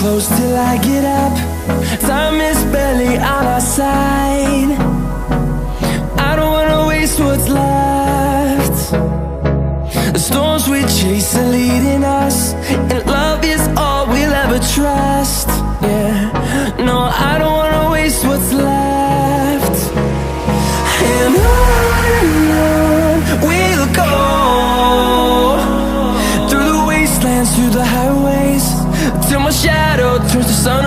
close till I get up. Time is barely on our side. I don't wanna waste what's left. The storms we chase are leading us, and love is all we'll ever trust. Yeah, no, I don't wanna waste what's left. And on we'll go, through the wastelands, through the highways, till my shadow turns to sun